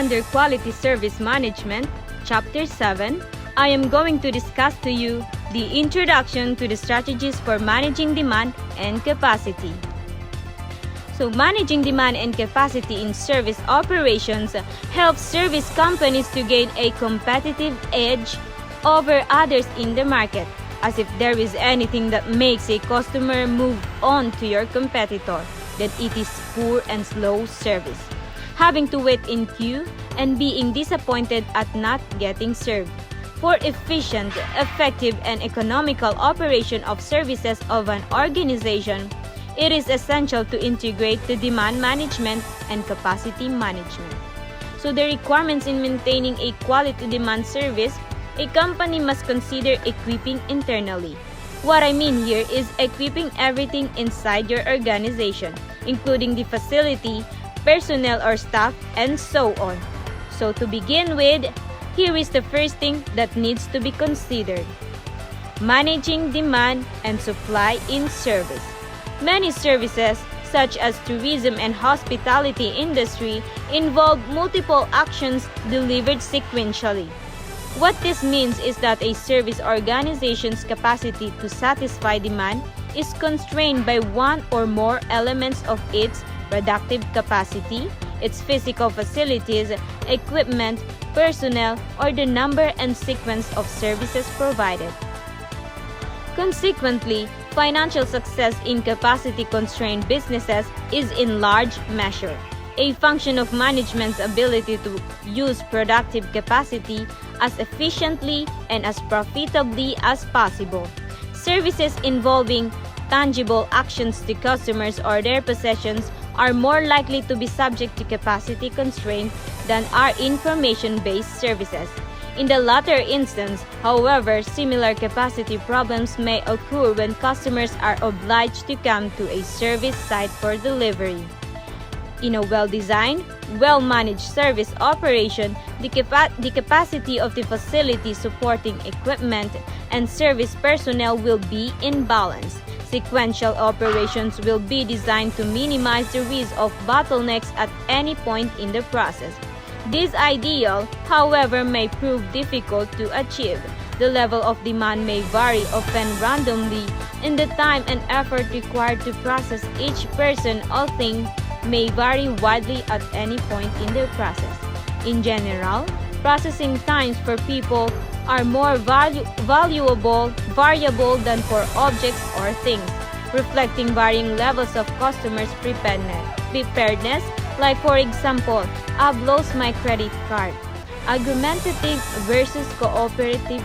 Under Quality Service Management, Chapter 7, I am going to discuss to you the introduction to the strategies for managing demand and capacity. So managing demand and capacity in service operations helps service companies to gain a competitive edge over others in the market, as if there is anything that makes a customer move on to your competitor, then it is poor and slow service. Having to wait in queue and being disappointed at not getting served. For efficient, effective, and economical operation of services of an organization, it is essential to integrate the demand management and capacity management. So the requirements in maintaining a quality demand service, a company must consider equipping internally. What I mean here is equipping everything inside your organization, including the facility, personnel or staff, and so on. So to begin with, here is the first thing that needs to be considered. Managing demand and supply in service. Many services, such as tourism and hospitality industry, involve multiple actions delivered sequentially. What this means is that a service organization's capacity to satisfy demand is constrained by one or more elements of its productive capacity, its physical facilities, equipment, personnel, or the number and sequence of services provided. Consequently, financial success in capacity-constrained businesses is in large measure a function of management's ability to use productive capacity as efficiently and as profitably as possible. Services involving tangible actions to customers or their possessions are more likely to be subject to capacity constraint than are information-based services. In the latter instance, however, similar capacity problems may occur when customers are obliged to come to a service site for delivery. In a well-designed, well-managed service operation, the capacity of the facility supporting equipment and service personnel will be in balance. Sequential operations will be designed to minimize the risk of bottlenecks at any point in the process. This ideal, however, may prove difficult to achieve. The level of demand may vary often randomly, and the time and effort required to process each person or thing may vary widely at any point in the process. In general, processing times for people are more variable than for objects or things, reflecting varying levels of customers' preparedness, like for example, I've lost my credit card. Argumentative versus cooperative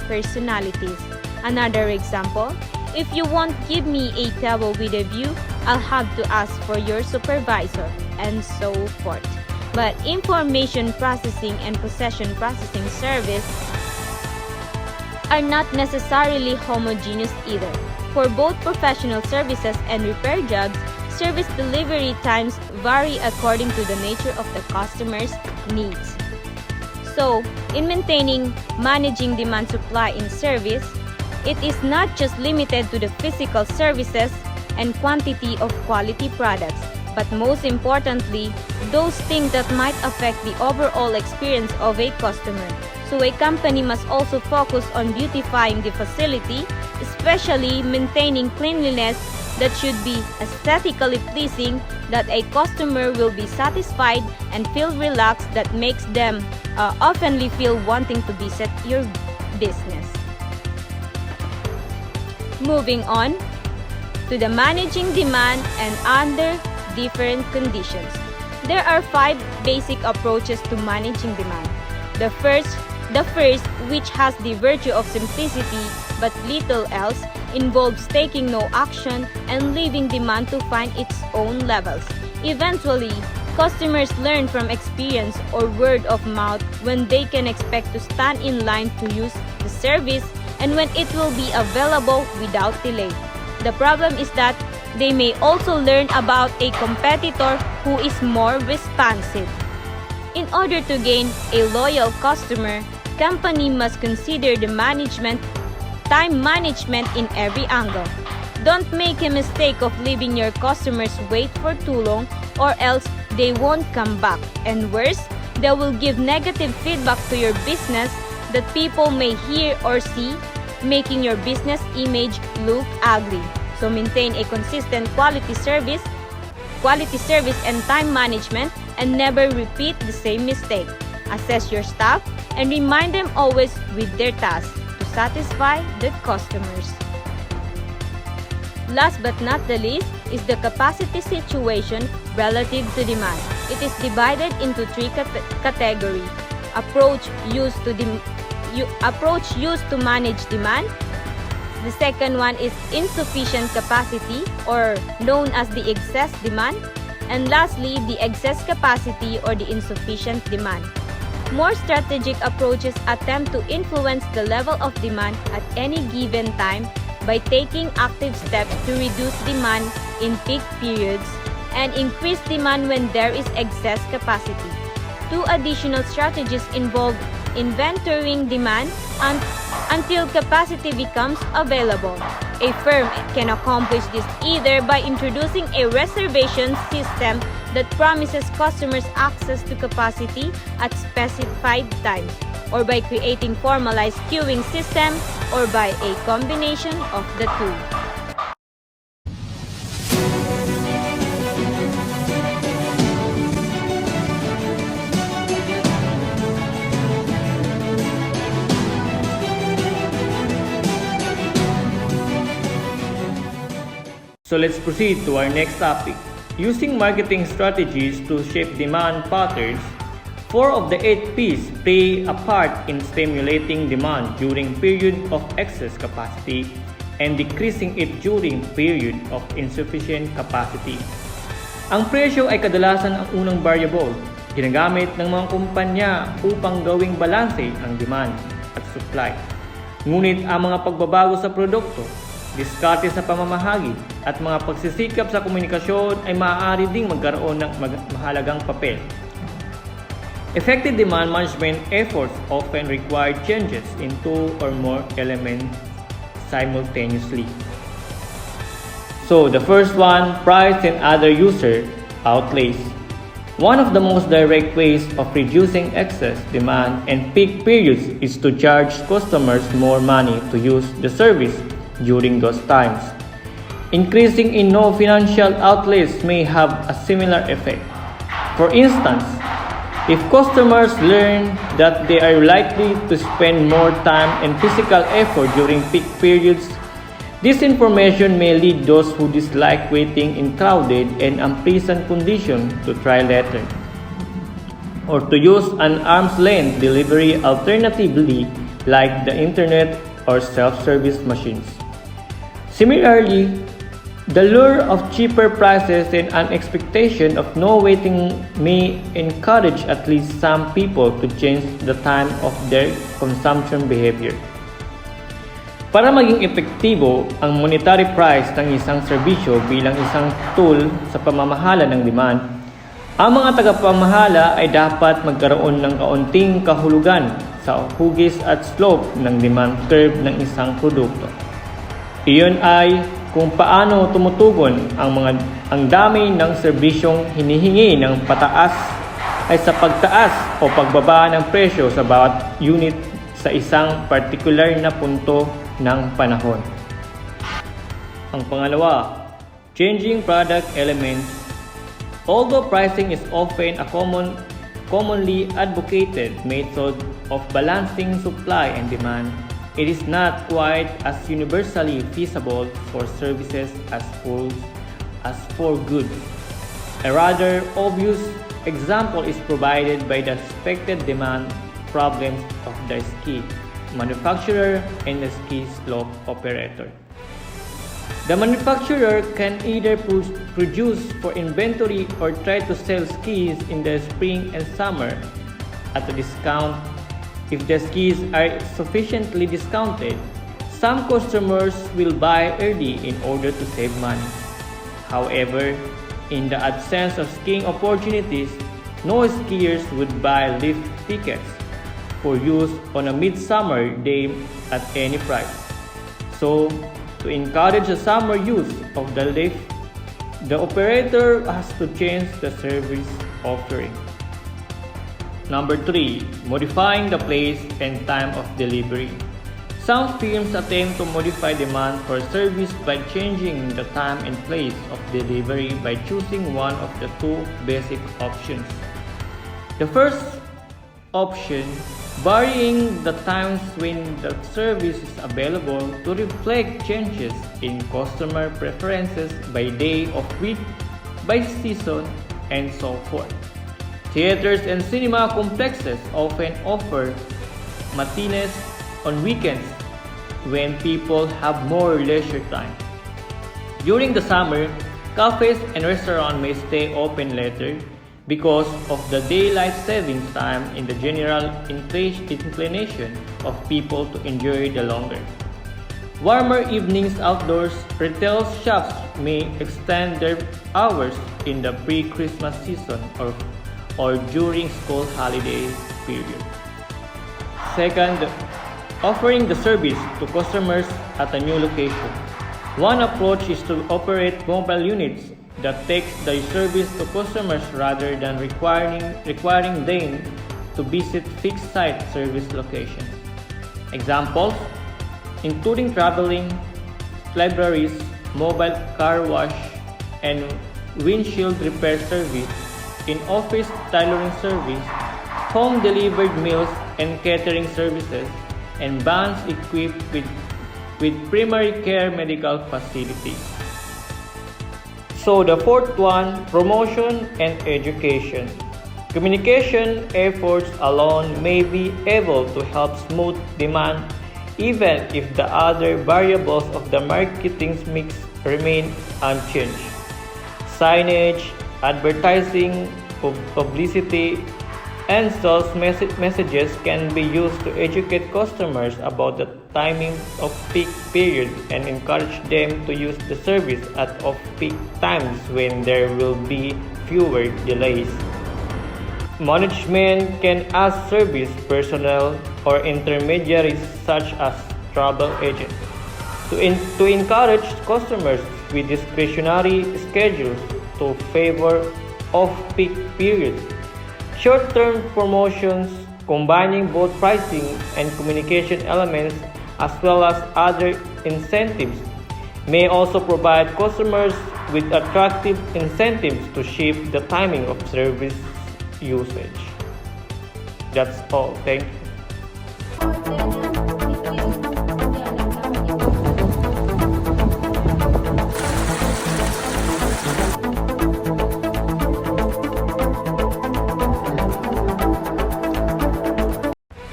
personalities. Another example, if you won't give me a table with a view, I'll have to ask for your supervisor, and so forth. But information processing and possession processing service are not necessarily homogeneous either. For both professional services and repair jobs, service delivery times vary according to the nature of the customer's needs. So, in managing demand supply in service, it is not just limited to the physical services and quantity of quality products, but most importantly, those things that might affect the overall experience of a customer. So a company must also focus on beautifying the facility, especially maintaining cleanliness that should be aesthetically pleasing, that a customer will be satisfied and feel relaxed, that makes them oftenly feel wanting to visit your business. Moving on to the managing demand and under different conditions. There are 5 basic approaches to managing demand. The first, which has the virtue of simplicity but little else, involves taking no action and leaving demand to find its own levels. Eventually, Customers learn from experience or word of mouth when they can expect to stand in line to use the service and when it will be available without delay. The problem is that they may also learn about a competitor who is more responsive. In order to gain a loyal customer, company must consider the time management in every angle. Don't make a mistake of leaving your customers wait for too long or else they won't come back. And worse, they will give negative feedback to your business that people may hear or see, making your business image look ugly. So maintain a consistent quality service and time management, and never repeat the same mistake. Assess your staff and remind them always with their tasks to satisfy the customers. Last but not the least is the capacity situation relative to demand. It is divided into three categories. Approach used to manage demand. The second one is insufficient capacity, or known as the excess demand. And lastly, the excess capacity or the insufficient demand. More strategic approaches attempt to influence the level of demand at any given time by taking active steps to reduce demand in peak periods and increase demand when there is excess capacity. Two additional strategies involve inventorying demand until capacity becomes available. A firm can accomplish this either by introducing a reservation system that promises customers access to capacity at specified times, or by creating formalized queuing system, or by a combination of the two. So let's proceed to our next topic. Using marketing strategies to shape demand patterns, 4 of the 8 P's play a part in stimulating demand during period of excess capacity and decreasing it during period of insufficient capacity. Ang presyo ay kadalasan ang unang variable, ginagamit ng mga kumpanya upang gawing balanse ang demand at supply. Ngunit ang mga pagbabago sa produkto, diskarte sa pamamahagi at mga pagsisikap sa komunikasyon ay maaari ding magkaroon ng mahalagang papel. Effective demand management efforts often require changes in 2 or more elements simultaneously. So the first one, price and other user outlays. One of the most direct ways of reducing excess demand and peak periods is to charge customers more money to use the service during those times. Increasing in no financial outlays may have a similar effect. For instance, if customers learn that they are likely to spend more time and physical effort during peak periods, this information may lead those who dislike waiting in crowded and unpleasant conditions to try later, or to use an arm's length delivery alternatively like the internet or self-service machines. Similarly, the lure of cheaper prices and an expectation of no waiting may encourage at least some people to change the time of their consumption behavior. Para maging epektibo ang monetary price ng isang serbisyo bilang isang tool sa pamamahala ng demand, ang mga tagapamahala ay dapat magkaroon ng kaunting kahulugan sa hugis at slope ng demand curve ng isang produkto. Iyon ay kung paano tumutugon ang dami ng serbisyong hinihingi ng pataas ay sa pagtaas o pagbaba ng presyo sa bawat unit sa isang particular na punto ng panahon. Ang pangalawa, changing product elements. Although pricing is often a commonly advocated method of balancing supply and demand, it is not quite as universally feasible for services as for goods. A rather obvious example is provided by the expected demand problems of the ski manufacturer and the ski slope operator. The manufacturer can either produce for inventory or try to sell skis in the spring and summer at a discount. If the skis are sufficiently discounted, some customers will buy early in order to save money. However, in the absence of skiing opportunities, no skiers would buy lift tickets for use on a midsummer day at any price. So, to encourage the summer use of the lift, the operator has to change the service offering. Number 3. Modifying the place and time of delivery. Some firms attempt to modify demand for service by changing the time and place of delivery by choosing one of the two basic options. The first option, varying the times when the service is available to reflect changes in customer preferences by day of week, by season, and so forth. Theaters and cinema complexes often offer matinees on weekends when people have more leisure time. During the summer, cafes and restaurants may stay open later because of the daylight savings time and the general inclination of people to enjoy the longer. Warmer evenings outdoors, retail shops may extend their hours in the pre-Christmas season or during school holiday period. Second, offering the service to customers at a new location. One approach is to operate mobile units that takes the service to customers rather than requiring them to visit fixed site service locations. Examples including traveling, libraries, mobile car wash, and windshield repair service, in-office tailoring service, home delivered meals and catering services, and vans equipped with primary care medical facilities. So the fourth one, promotion and education. Communication efforts alone may be able to help smooth demand even if the other variables of the marketing mix remain unchanged. Signage, advertising, publicity, and sales messages can be used to educate customers about the timing of peak period and encourage them to use the service at off-peak times when there will be fewer delays. Management can ask service personnel or intermediaries such as travel agents to encourage customers with discretionary schedules to favor off-peak periods. Short-term promotions combining both pricing and communication elements as well as other incentives may also provide customers with attractive incentives to shift the timing of service usage. That's all. Thank you.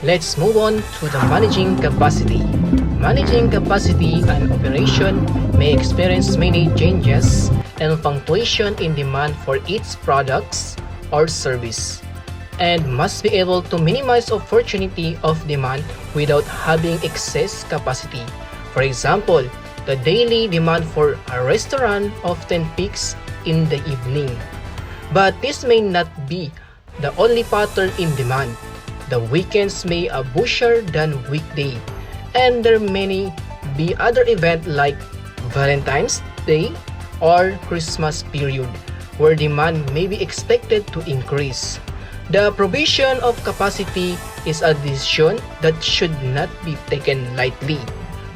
Let's move on to the managing capacity. Managing capacity and operation may experience many changes and fluctuation in demand for its products or service, and must be able to minimize opportunity of demand without having excess capacity. For example, the daily demand for a restaurant often peaks in the evening, but this may not be the only pattern in demand. The weekends may be bushier than weekday, and there may be other events like Valentine's Day or Christmas period where demand may be expected to increase. The provision of capacity is a decision that should not be taken lightly,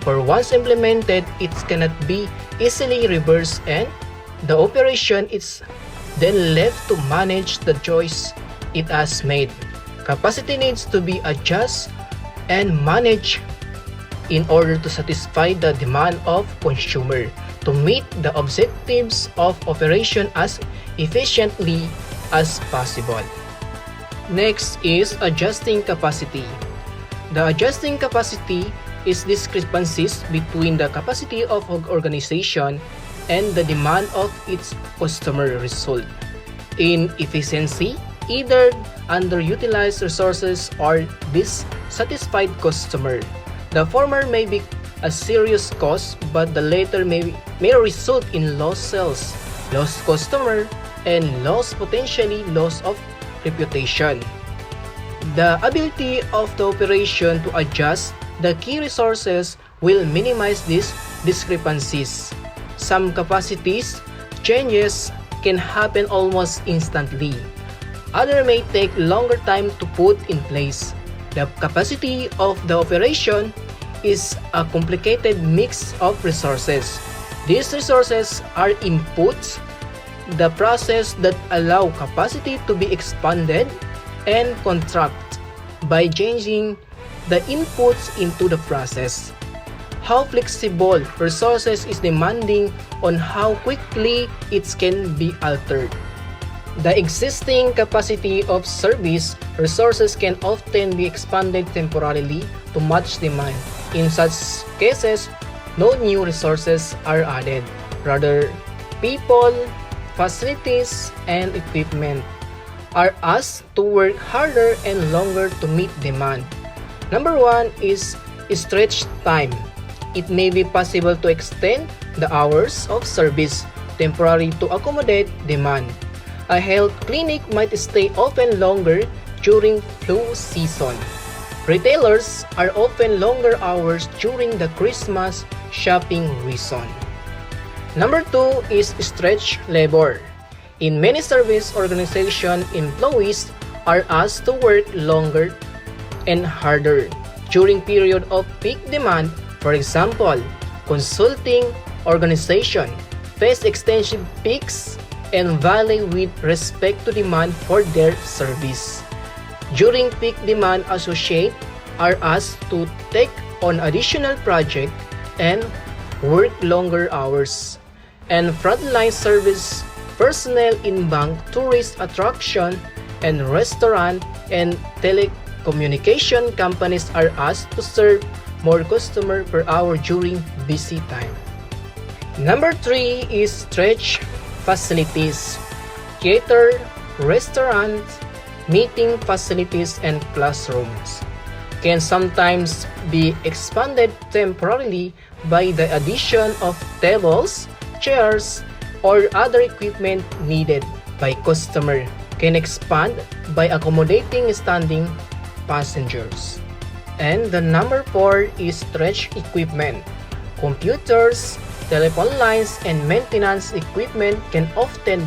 for once implemented, it cannot be easily reversed, and the operation is then left to manage the choice it has made. Capacity needs to be adjusted and managed in order to satisfy the demand of consumer, to meet the objectives of operation as efficiently as possible. Next is adjusting capacity. The adjusting capacity is discrepancies between the capacity of an organization and the demand of its customer result. Inefficiency, either underutilized resources or dissatisfied customer. The former may be a serious cost, but the latter may result in lost sales, lost customer, and potentially loss of reputation. The ability of the operation to adjust the key resources will minimize these discrepancies. Some capacities changes can happen almost instantly. Others may take longer time to put in place. The capacity of the operation is a complicated mix of resources. These resources are inputs, the process that allow capacity to be expanded and contract by changing the inputs into the process. How flexible resources is demanding on how quickly it can be altered. The existing capacity of service resources can often be expanded temporarily to match demand. In such cases, no new resources are added. Rather, people, facilities, and equipment are asked to work harder and longer to meet demand. Number 1 is stretch time. It may be possible to extend the hours of service temporarily to accommodate demand. A health clinic might stay open longer during flu season. Retailers are open longer hours during the Christmas shopping season. Number 2 is stretch labor. In many service organizations, employees are asked to work longer and harder during period of peak demand. For example, consulting organization face extensive peaks and valley with respect to demand for their service. During peak demand, associates are asked to take on additional projects and work longer hours. And frontline service personnel in bank, tourist attraction, and restaurant and telecommunication companies are asked to serve more customers per hour during busy time. Number 3 is stretch facilities. Theater, restaurants, meeting facilities, and classrooms can sometimes be expanded temporarily by the addition of tables, chairs, or other equipment needed by customer. Can expand by accommodating standing passengers. And the number 4 is stretch equipment. Computers, telephone lines, and maintenance equipment can often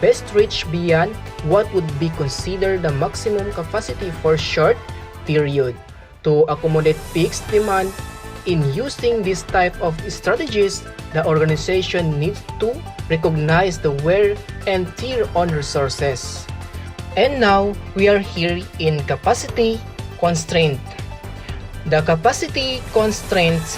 be stretched beyond what would be considered the maximum capacity for short period. To accommodate peak demand, in using this type of strategies, the organization needs to recognize the wear and tear on resources. And now, we are here in capacity constraint. The capacity constraints.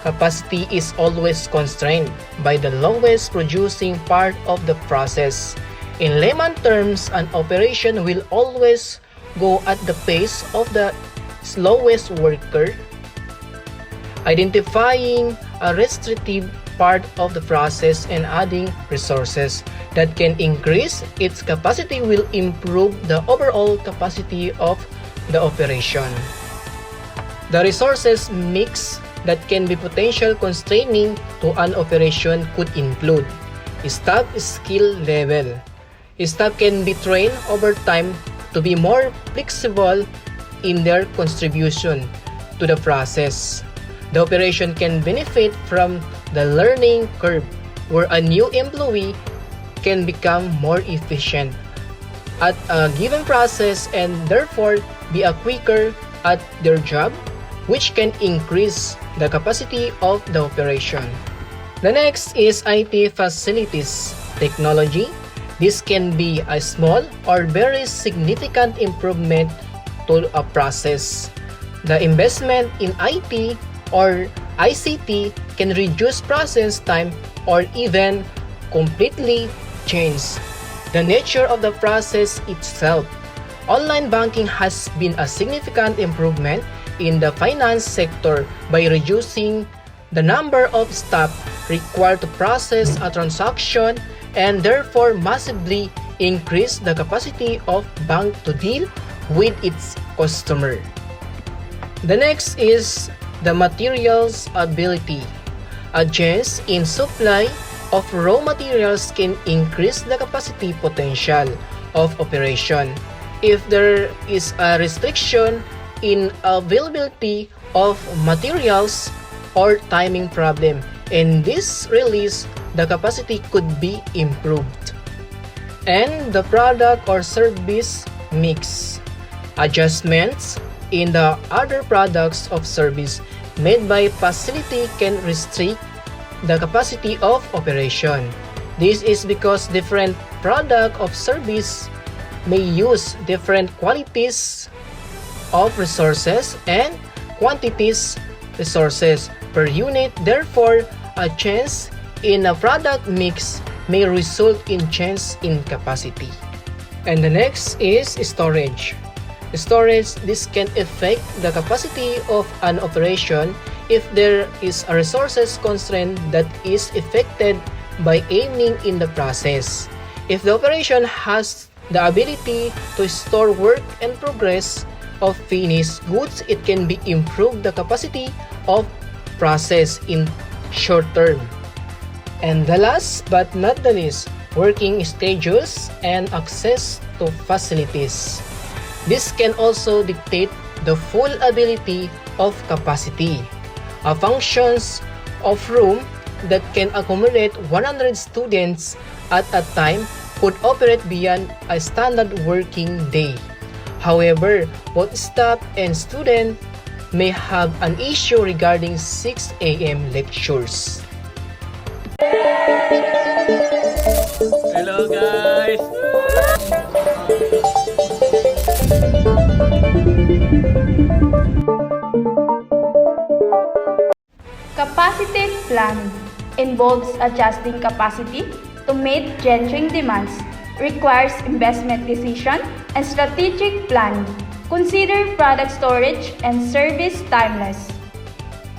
Capacity is always constrained by the lowest producing part of the process. In layman terms, an operation will always go at the pace of the slowest worker. Identifying a restrictive part of the process and adding resources that can increase its capacity will improve the overall capacity of the operation. The resources mix that can be potential constraining to an operation could include staff skill level. Staff can be trained over time to be more flexible in their contribution to the process. The operation can benefit from the learning curve, where a new employee can become more efficient at a given process and therefore be a quicker at their job, which can increase the capacity of the operation. The next is IT facilities technology. This can be a small or very significant improvement to a process. The investment in IT or ICT can reduce process time or even completely change the nature of the process itself. Online banking has been a significant improvement in the finance sector by reducing the number of staff required to process a transaction and therefore massively increase the capacity of bank to deal with its customer. The next is the materials ability. A change in supply of raw materials can increase the capacity potential of operation. If there is a restriction in availability of materials or timing problem, in this release, the capacity could be improved. And the product or service mix. Adjustments in the other products of service made by facility can restrict the capacity of operation. This is because different product of service may use different qualities of resources and quantities resources per unit. Therefore, a change in a product mix may result in change in capacity. And the next is storage. Storage, this can affect the capacity of an operation if there is a resources constraint that is affected by aiming in the process. If the operation has the ability to store work in progress of finished goods, it can be improved the capacity of process in short term. And the last but not the least, working schedules and access to facilities. This can also dictate the full ability of capacity. A functions of room that can accommodate 100 students at a time could operate beyond a standard working day. However, both staff and student may have an issue regarding 6 a.m. lectures. Hello guys! Capacity planning involves adjusting capacity to meet changing demands, requires investment decision and strategic planning. Consider product storage and service timeless.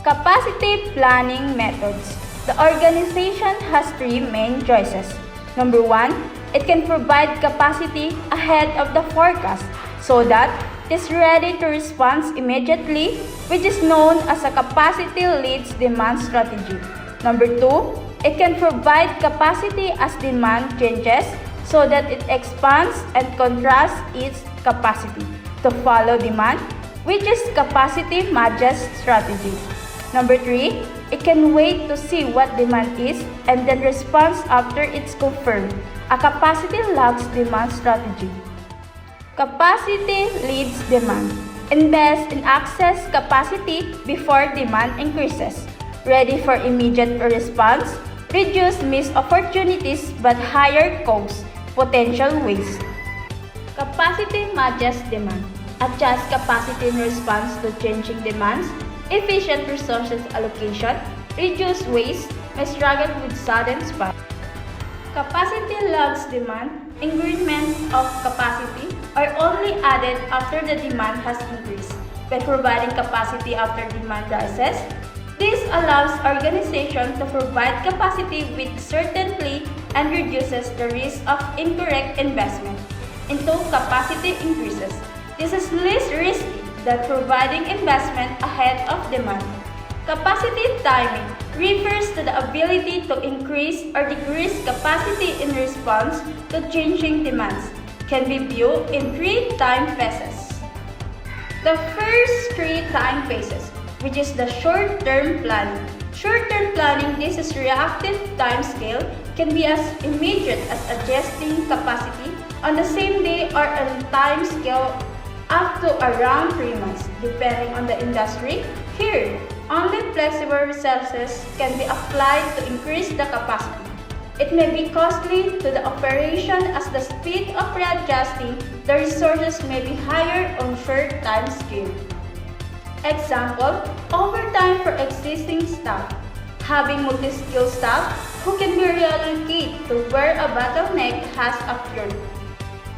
Capacity planning methods. The organization has three main choices. Number one, it can provide capacity ahead of the forecast so that it is ready to respond immediately, which is known as a capacity leads demand strategy. Number two, it can provide capacity as demand changes so that it expands and contrasts its capacity to follow demand, which is capacity matches strategy. Number three, it can wait to see what demand is and then responds after it's confirmed, a capacity lags demand strategy. Capacity leads demand. Invest in access capacity before demand increases. Ready for immediate response. Reduce missed opportunities but higher costs, potential waste. Capacity matches demand. Adjust capacity in response to changing demands. Efficient resources allocation. Reduce waste. May struggle with sudden spike. Capacity lags demand. Increments of capacity are only added after the demand has increased. By providing capacity after demand rises, this allows organizations to provide capacity with certainty and reduces the risk of incorrect investment into capacity increases. This is less risky than providing investment ahead of demand. Capacity timing refers to the ability to increase or decrease capacity in response to changing demands. Can be viewed in three time phases. The first three time phases, which is the short-term planning. Short-term planning, this is reactive time scale, can be as immediate as adjusting capacity on the same day or on time scale up to around 3 months, depending on the industry. Here, only flexible resources can be applied to increase the capacity. It may be costly to the operation as the speed of readjusting the resources may be higher on short time scale. Example, overtime for existing staff. Having multi-skilled staff who can be relocated to where a bottleneck has occurred.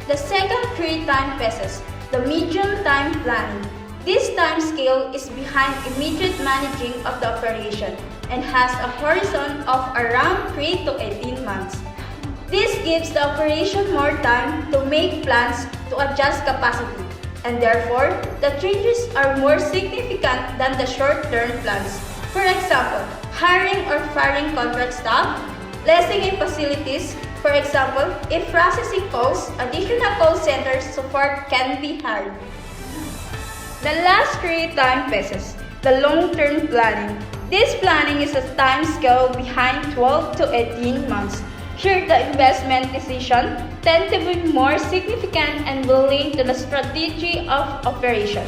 The second three time phases, the medium time planning. This time scale is behind immediate managing of the operation and has a horizon of around 3 to 18 months. This gives the operation more time to make plans to adjust capacity, and therefore, the changes are more significant than the short-term plans. For example, hiring or firing contract staff, lessening facilities. For example, if processing calls, additional call center support can be hired. The last 3 time phases, the long-term planning. This planning is a time scale behind 12 to 18 months. Here, the investment decision tend to be more significant and will link to the strategy of operation.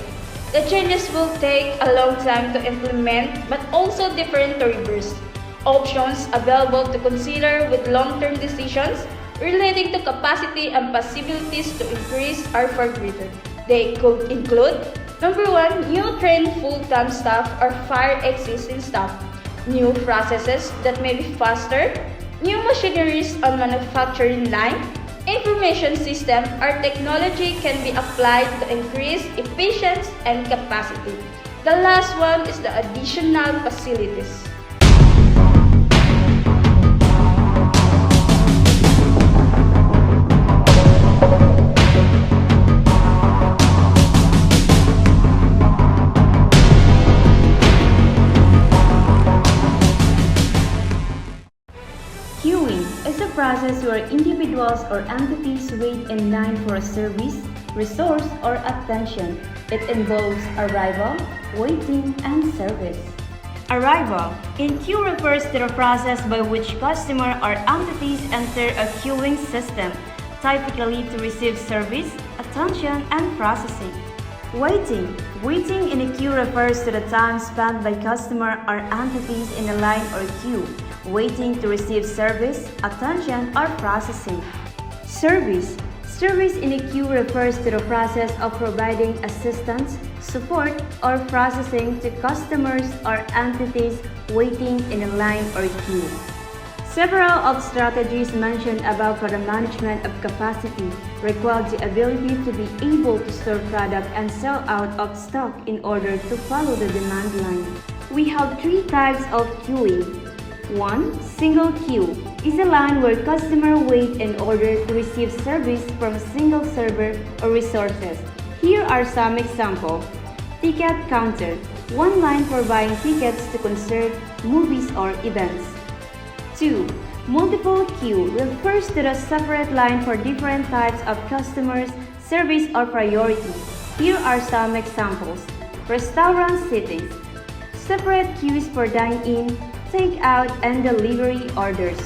The changes will take a long time to implement but also different to reverse. Options available to consider with long-term decisions relating to capacity and possibilities to increase are forgotten. They could include: number 1, new trained full-time staff or fire existing staff, new processes that may be faster, new machineries on manufacturing line, information system or technology can be applied to increase efficiency and capacity. The last one is the additional facilities. Queuing is a process where individuals or entities wait in line for a service, resource, or attention. It involves arrival, waiting, and service. Arrival in queue refers to the process by which customer or entities enter a queuing system, typically to receive service, attention, and processing. Waiting in a queue refers to the time spent by customer or entities in a line or queue, waiting to receive service, attention, or processing. Service in a queue refers to the process of providing assistance, support, or processing to customers or entities waiting in a line or queue. Several of strategies mentioned above for the management of capacity require the ability to be able to store product and sell out of stock in order to follow the demand line. We have 3 types of queuing. 1. Single queue is a line where customers wait in order to receive service from a single server or resources. Here are some examples. Ticket counter, one line for buying tickets to concert, movies, or events. 2. Multiple queue refers to the separate line for different types of customers, service, or priority. Here are some examples. Restaurant settings, separate queues for dine-in, take-out, and delivery orders.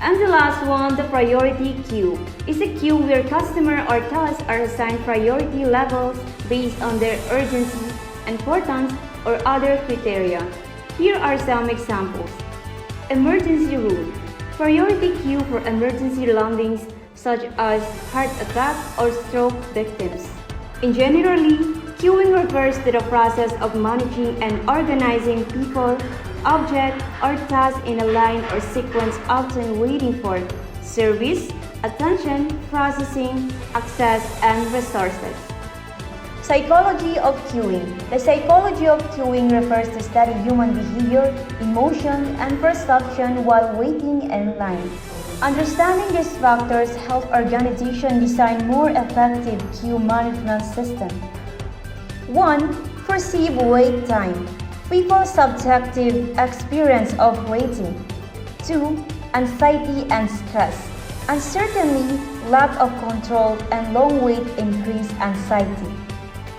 And the last one, the priority queue, is a queue where customer or tasks are assigned priority levels based on their urgency, importance, or other criteria. Here are some examples. Emergency room, priority queue for emergency landings such as heart attack or stroke victims. In generally, queuing refers to the process of managing and organizing people, object, or task in a line or sequence, often waiting for service, attention, processing, access, and resources. Psychology of queuing. The psychology of queuing refers to study human behavior, emotion, and perception while waiting in line. Understanding these factors help organizations design more effective queue management system. 1. Perceived wait time. People's subjective experience of waiting. 2. Anxiety and stress. Uncertainty, lack of control, and long wait increase anxiety.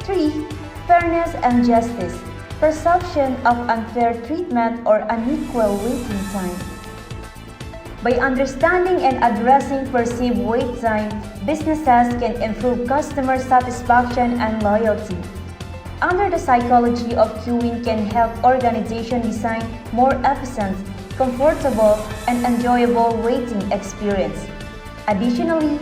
3. Fairness and justice. Perception of unfair treatment or unequal waiting time. By understanding and addressing perceived wait time, businesses can improve customer satisfaction and loyalty. Under the psychology of queuing can help organizations design more efficient, comfortable, and enjoyable waiting experience. Additionally,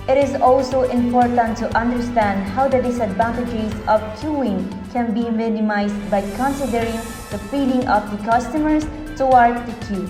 it is also important to understand how the disadvantages of queuing can be minimized by considering the feeling of the customers toward the queue.